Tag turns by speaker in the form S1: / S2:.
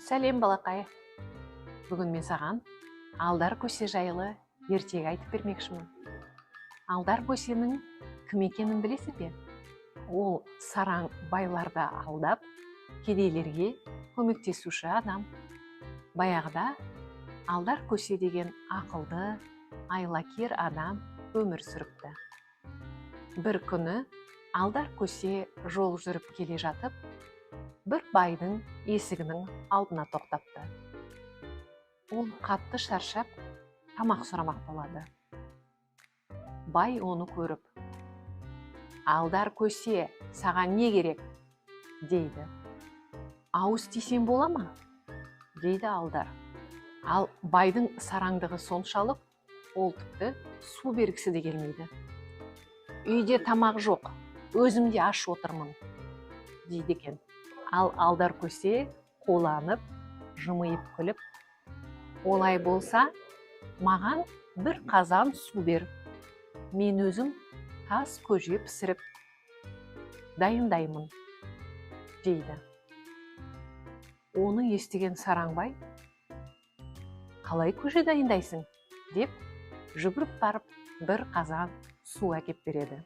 S1: Сәлем балақай. Бүгін мен саған алдар көсе жайлы ертегі айтып бермекшімін. Алдар көсенің кім екенін білесің бе? Ол сараң байларды алдап, кедейлерге көмектесуші адам. Баяғыда алдар көсе деген ақылды, айлакер адам өмір сүріпті. Бір күні алдар көсе жол жүріп келе жатып, бір байдың есігінің алдына тоқтапты. Ол қатты шаршап, тамақ сұрамақ болады. Бай оны көріп: «Алдар көсе, саған не керек?» дейді. «Ауыз тисем бола ма?» дейді алдар. Ал байдың сараңдығы соншалық, ол тіпті су бергісі де келмейді. «Үйде тамақ жоқ, өзім де аш отырмын» дейді екен. Ал алдар көсе қоланып, жымиып күліп: «Олай болса, маған бір қазан су бер. Мен өзім тас көже пісіріп дайындаймын» дейді. Оны естіген сараңбай: «Қалай көже дайындайсың?» деп жүгіріп барып бір қазан су әкеп береді.